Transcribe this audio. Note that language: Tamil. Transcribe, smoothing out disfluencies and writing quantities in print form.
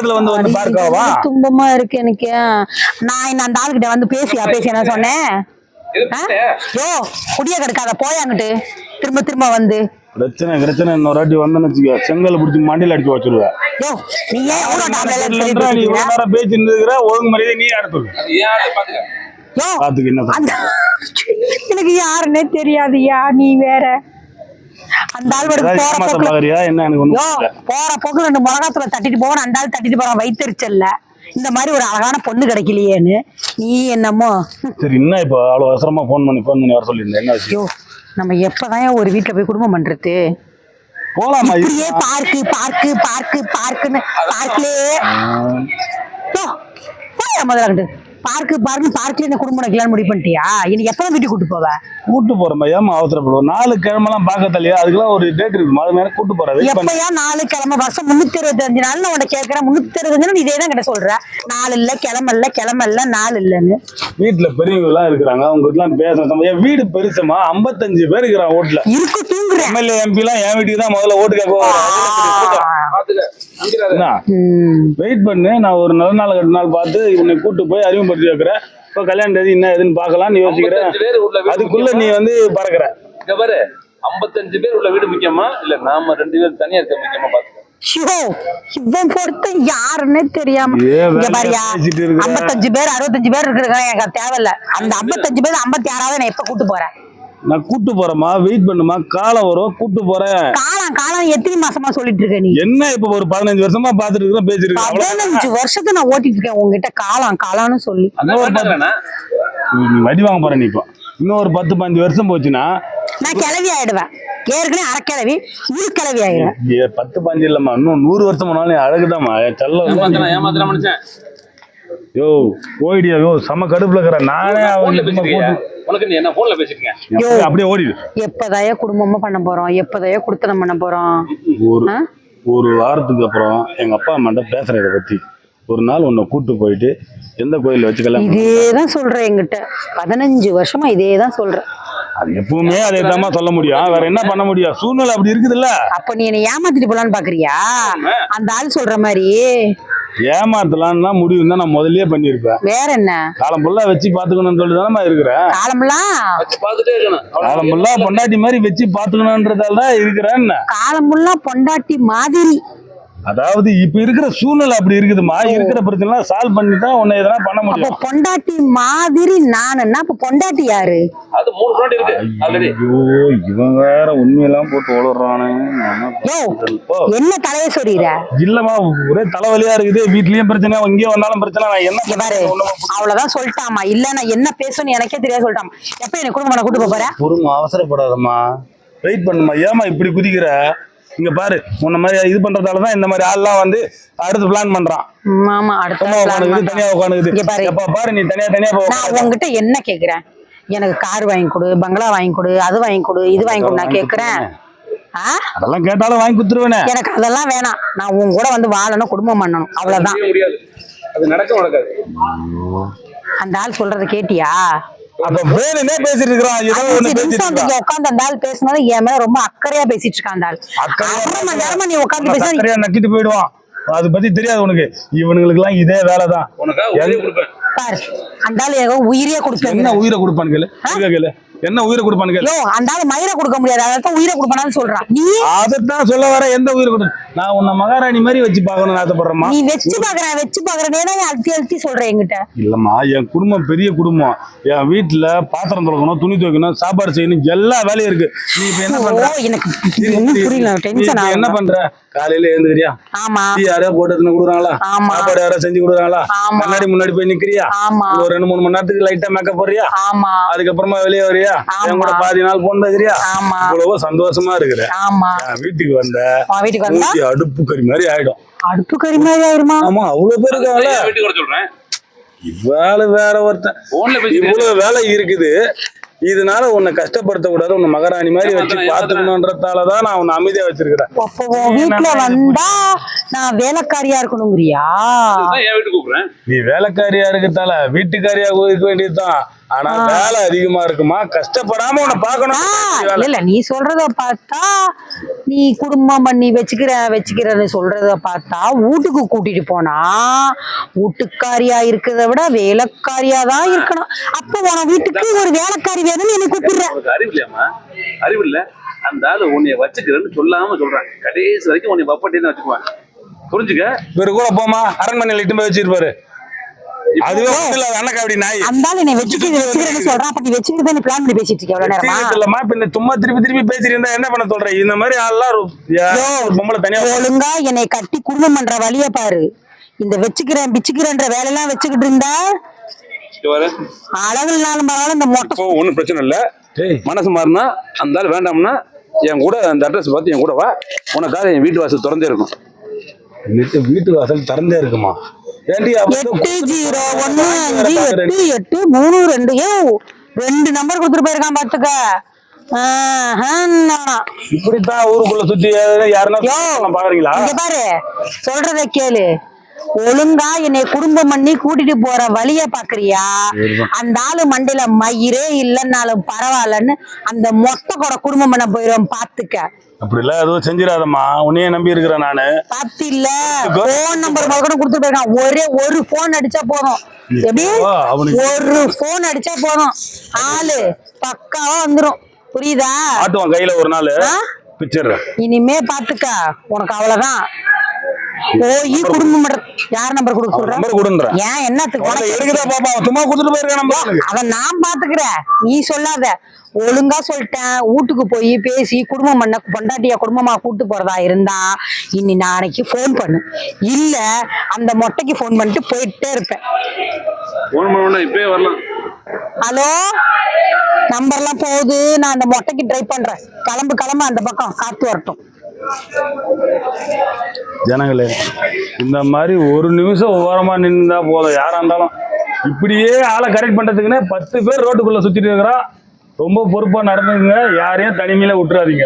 நேரத்துல வந்து பார்க்கவா? துன்பமா இருக்கு எனக்கு. நான் அந்த ஆளுகிட்ட வந்து பேசி என்ன சொன்னேன்? யோ குடிய கெடுக்காத போயாங்கிட்டு திரும்ப திரும்ப வந்து பிரச்சனை இன்னொரு வாட்டி வந்தேன்னு வச்சுக்க செங்கல் பிடிச்சி மண்டியில அடிச்சு வச்சிருவேன். யோ நீ ஏன் பேச்சு ஒழுங்கு மரியாதை நீ அடுத்து எனக்கு யாருன்னே தெரியாதுயா. நீ வேற அந்த ஆள் போற போக்கு 2 மிளகாத்துல தட்டிட்டு போவான். அந்த ஆள் தட்டிட்டு போறான் வயிற்றுச்சல்ல. இந்த மாதிரி ஒரு அழகான பொண்ணு கிடைக்கலையேன்னு நீ என்னமோ. சரி என்ன இப்ப அவ்வளவு அவசரமா போன் பண்ணி வர சொல்லியிருந்தேன். என்ன விஷயம்? நம்ம எப்பதான் ஒரு வீட்டுல போய் குடும்பம் பண்றது? போலாமா? இப்படியே பார்க்குன்னு பார்க்லயே முதல்ல பார்க்ல இந்த குடும்பம் கல்யாணம் முடிவு பண்ணிட்டியா? இன்னைக்கு எப்பதான் வீட்டுக்கு கூட்டு போறேன். ஏமா அவசரப்படுவோம்? 4 கிழமெல்லாம் பார்க்கலையா? அதுக்கெல்லாம் ஒரு டேட் இருக்கு. அது மேல கூட்டு போறேன். எப்பயா 4 கிழமை வருஷம் 365 நாள் நான் உன்னை கேட்கிறேன். 365 இதேதான் கிட்ட சொல்ற. 4 இல்ல கிழமை 4 இல்லன்னு. வீட்டுல பெரியவங்க எல்லாம் இருக்கிறாங்க. அவங்க எல்லாம் பேசணும். வீடு பெருசுமா 55 பேர் இருக்கிறாங்க. ஓட்டுல இருக்கு தூங்குறேன். எம்எல்ஏ எம்பி எல்லாம் என் வீட்டுக்கு தான் முதல்ல ஓட்டு கேட்க. வெயிட் பண்ணு. நான் ஒரு நல்ல நாள் 2 நாள் பார்த்து இவனை கூட்டு போய் அறிமுகப்படுத்தி வைக்கிறேன். இப்ப கல்யாண தேதி என்ன எதுன்னு பாக்கலாம்னு யோசிக்கிறேன். அதுக்குள்ள நீ வந்து பறக்குற. 55 பேர் உள்ள வீடு முக்கியமா இல்ல நாம 2 பேர் தனியா இருக்க முக்கியமா பாத்துக்க. இவன் பொறுத்த யாருன்னே தெரியாம 55 பேர் 65 பேர் இருக்கிறாங்க. எனக்கு தேவையில்ல. அந்த 55 பேர் 56 நான் எப்ப கூட்டு போறேன்? நான் கூட்டு போறேமா? வெயிட் பண்ணுமா? காலம் வரும் கூட்டு போறேன். காலம் எத்தனை மாசமா சொல்லிட்டு இருக்க நீ? என்ன இப்ப ஒரு 15 வருஷமா பாத்துட்டு இருக்கேன் பேசிருக்கேன். 15 வருஷத்தை நான் ஓட்டிட்டு இருக்கேன் உங்ககிட்ட காலம்னு சொல்லி. நீ வடி வாங்க போற. நீ இப்போ இன்னும் ஒரு 10-15 வருஷம் போச்சுன்னா நான் கிளவி ஆயிடுவேன். ஏற்கனவே அரைக்கிழவி கிளவி ஆயிடுவேன். 10-15 இல்லம்மா, இன்னும் 100 வருஷம் போனாலும் அழகுதாம்மா. ஏமாத்திர மனுஷன். யோ போயிடியா? யோ செம கடுப்புல இருக்கிற நானே. என்ன போன்ல பேசிருக்கேன். அப்படியே ஓடிடு. எப்பதாயா குடும்பமா பண்ண போறோம்? எப்பதாயா குடுத்தனம் பண்ண போறோம்? ஒரு வாரத்துக்கு அப்புறம் எங்க அப்பா அம்மாட்ட பேசுறேன் இதை பத்தி. ஒரு நாள் உன்னை கூட்டு போயிட்டு எந்த கோயில வச்சுக்கலாம். இதேதான் சொல்றேன் என்கிட்ட. 15 வருஷமா இதேதான் சொல்றேன். அது எப்பவுமே அதே தான் சொல்ல முடியும். வேற என்ன பண்ண முடியும்? சூழ்நிலை அப்படி இருக்குதுல்ல. அப்ப நீ என்ன ஏமாத்திட்டு போலான்னு பாக்குறியா? அந்த ஆள் சொல்ற மாதிரி ஏமாத்தலாம்னா முடிவு தான் நான் முதல்லயே பண்ணிருப்பேன். வேற என்ன? காலம் ஃபுல்லா வச்சு பாத்துக்கணும்னு சொல்லிதானே இருக்கிறேன். காலம் ஃபுல்லா பொண்டாட்டி மாதிரி வச்சு பாத்துக்கணும்ன்றதால தான் இருக்கிறேன். காலம் ஃபுல்லா பொண்டாட்டி மாதிரி. அதாவது இப்ப இருக்கிற சூழ்நிலை அப்படி இருக்குதுமா. இருக்கிற பிரச்சனை சால்வ் பண்ணிதான் உன்னை எதனா பண்ண முடியும். பொண்டாட்டி மாதிரி நானுன்னா அப்ப பொண்டாட்டி யாரு? அது 3 பொண்டாட்டி இருக்கு ஆல்ரெடி. ஐயோ இவன் வேற உண்மையெல்லாம் போட்டு ஓடுறானே. என்ன தலைய சொல்றீங்க? இல்லமா ஒரே தலைவலியா இருக்குது. வீட்லயும் பிரச்சனை, இங்கே வந்தாலும் பிரச்சனை. நான் என்ன பாரு அவ்வளவுதான் சொல்லிட்டாமா. இல்ல நான் என்ன பேசணும்னு எனக்கே தெரியாது சொல்லிட்டாமா. எப்ப எனக்கு குடும்பம் கூட்டு போற? பொறுமை, அவசரப்படாதம்மா. வெயிட் பண்ணுமா. ஏமா இப்படி குதிக்கிற? இங்க பாரு உன்ன மாதிரி இது பண்றதாலதான் இந்த மாதிரி ஆள்லாம் வந்து அடுத்து பிளான் பண்றான். ஆமா அடுத்து தனியா உட்காந்துக்குது. பாரு நீ தனியா போ. நான் உங்ககிட்ட என்ன கேக்குறேன்? எனக்கு கார் வாங்கி கொடு, பங்களா வாங்கி கொடு, அது வாங்கி கொடு, இது வாங்கி கொடு நான் கேக்குறேன். அதெல்லாம் கேட்டாலும் வாங்கி கொடுத்துருவேனே. எனக்கு அதெல்லாம் வேணாம். நான் உன் கூட வந்து வாழணும், குடும்பம் பண்ணணும், அவ்வளவுதான். அது நடக்காது. அந்த ஆள் சொல்றத கேட்டியா? பேசிட்டு உட்காந்து அந்த ஆள் பேசினாலும் என் மேல ரொம்ப அக்கறையா பேசிட்டு இருக்கான். அந்த ஆள் நீ உட்காந்து பேச நக்கிட்டு போயிடுவான். அது பத்தி தெரியாது உனக்கு. இவனுங்களுக்கு எல்லாம் இதே வேலைதான். பாரு அந்த ஆள் உயிரியே கொடுப்பேன். என்ன உயிரை கொடுப்பான்னு கேளு. என்ன உயிரை கொடுப்பான்னு கேளு. அந்த ஆள் மயிரை கொடுக்க முடியாது. அதான் உயிரை கொடுப்பானு சொல்றான். நீ அதைத்தான் சொல்ல வர. எந்த உயிரை கொடு? நான் உன்னை மகாராணி மாதிரி வச்சு பாக்கணும்னு ஆசைப்படுறேம்மா. நீ வச்சு பாக்குறேன் அழுத்தி சொல்றேன் என்கிட்ட. இல்லம்மா என் குடும்பம் பெரிய குடும்பம். என் வீட்டுல பாத்திரம் துளக்கணும், துணி துவைக்கணும், சாப்பாடு செய்யணும், எல்லா வேலையும் இருக்கு. நீ இப்ப என்ன பண்ற? என்ன பண்ற? காலையில எழுந்துக்கிறியா? ஆமா. யாரையா போட்டு கொடுக்குறாங்களா? சாப்பாடு யாரா செஞ்சு கொடுக்குறாங்களா? முன்னாடி போய் நிக்கிறியா? ஒரு 2-3 மணி நேரத்துக்கு லைட்டா மேக்கப் போறியா? அதுக்கப்புறமா வெளியே வரியா? என் கூட பாதி நாள் போன்றியா? இவ்வளவு சந்தோஷமா இருக்கிற. வீட்டுக்கு வந்த அடுப்பு கறி மாதிரி ஆயிடும். அடுப்பு கறி மாதிரி ஆயிருமா? ஆமா அவ்வளவு பேருக்கு வேலை வேற ஒருத்தன் இவ்வளவு வேலை இருக்குது. இதனால உன்னை கஷ்டப்படுத்த கூடாது. உன்னை மகாராணி மாதிரி வச்சு பாத்துக்கணும்ன்றதாலதான் நான் உன்னை அமைதியா வச்சிருக்கிறேன். வீட்டுல வந்தா நான் வேலைக்காரியா இருக்கணுங்கிறியா? நீ வேலைக்காரியா இருக்கிறதால வீட்டுக்காரியா இருக்க வேண்டியதுதான். ஆனா வேலை அதிகமா இருக்குமா, கஷ்டப்படாம உன்னை பாக்கணும். இல்ல நீ சொல்றத பார்த்தா நீ குடும்பம் பண்ணி வச்சுக்கிறன்னு சொல்றத பார்த்தா வீட்டுக்கு கூட்டிட்டு போனா வீட்டுக்காரியா இருக்கிறத விட வேலைக்காரியா தான் இருக்கணும். அப்ப உன வீட்டுக்கு ஒரு வேலைக்காரி வேணும்னு என்னை கூப்பிடுற. அறிவு இல்லையாமா? அறிவு இல்ல. அந்த ஆளு உன்னைய வச்சுக்கிறேன்னு சொல்லாம சொல்றாங்க. கடைசி வரைக்கும் உன்னை வப்பட்டேன்னு வச்சுக்குவாங்க. புரிஞ்சுக்க. இவரு கூட போமா அரண்மனையில இட்டு போய் வச்சிருப்பாரு. அதுவே அண்ணக்கா அப்படி நாய் அந்தாலும் என்னை வச்சுக்கிறேன்னு சொல்றான். அப்ப நீ வச்சுக்கிறத பிளான் பண்ணி பேசிட்டு இருக்க எவ்வளவு நேரமா? இல்லம்மா, இப்ப இந்த சும்மா திருப்பி பேசிட்டு இருந்தா என்ன பண்ண சொல்ற? இந்த மாதிரி ஆள்லாம் பொம்பளை தனியா ஒழுங்கா என்னை கட்டி குடும்பம் பண்ற வழிய பாரு. இந்த பிச்சுக்கிறேன்ற வேலையெல்லாம் வச்சுக்கிட்டு இருந்தா அளவில் நாளும் பரவாயில்ல. இந்த மொட்டை ஒன்னும் பிரச்சனை இல்ல. மனசு மாறினா அந்த ஆள் வேண்டாம்னா என் கூட அந்த அட்ரஸ் பார்த்து என் கூட வா. உனக்காக என் வீட்டு வாசல் திறந்தே இருக்கும். வீட்டு வாசல் திறந்தே இருக்குமா? 80158832. 2 நம்பர் கொடுத்துட்டு போயிருக்கான் பாத்துக்க. இப்படித்தான் ஊருக்குள்ள சுத்தி யாருன்னா பாக்குறீங்களா? இங்க பாரு, சொல்றத கேளு. ஒழுங்கா என்னை குடும்பம் பண்ணி கூட்டிட்டு போற வழிய பாக்குறியா? அந்த ஆளு மண்டையில மயிரே இல்லைன்னாலும் பரவாயில்லன்னு அந்த மொட்டை கூட குடும்பம் பண்ண போயிரும் பாத்துக்க. அப்படி இல்ல எதுவும் செஞ்சிடாதம்மா, உன்னையே நம்பி இருக்கிறேன் நானு. பாத்து இல்ல போன் நம்பர் கூட கொடுத்துட்டு போயிருக்கான். ஒரே ஒரு போன் அடிச்சா போதும். எப்படி? ஒரு போன் அடிச்சா போதும், ஆளு பக்காவா வந்துரும். புரியுதா? ஆட்டுவான் கையில ஒரு நாள் பிக்சர். இனிமே பாத்துக்க, உனக்கு அவ்வளவுதான். போய் குடும்பம் யார் நம்பர் கொடுக்க சொல்ற? நம்பர் கொடுன்ற. ஏன் என்னத்துக்கு எடுக்குதா பாப்பா? சும்மா கொடுத்துட்டு போயிருக்க நம்பர். அவன் நான் பாத்துக்கிறேன், நீ சொல்லாத. ஒழுங்கா சொல்லிட்டேன். வீட்டுக்கு போய் பேசி குடும்பம் பண்ண பொண்டாட்டியா குடும்பமா கூட்டு போறதா இருந்தா இனி நாளைக்கு போன் பண்ணு. இல்ல அந்த மொட்டைக்கு போன் பண்ணிட்டு போயிட்டே இருப்பேன். இப்பவே வரலாம். ஹலோ, நம்பர்லாம் போகுது. நான் அந்த மொட்டைக்கு ட்ரை பண்றேன். கிளம்பு அந்த பக்கம் காத்து வரட்டும். ஜனங்களே, இந்த மாதிரி ஒரு நிமிஷம் ஓரமா நின்றா போதும். யாரா இருந்தாலும் இப்படியே ஆளை கரெக்ட் பண்றதுக்குன்னு 10 பேர் ரோட்டுக்குள்ள சுத்திட்டு இருக்கிறா. ரொம்ப பொறுப்பா நடந்துங்க, யாரையும் தனிமையில விட்டுறாதீங்க.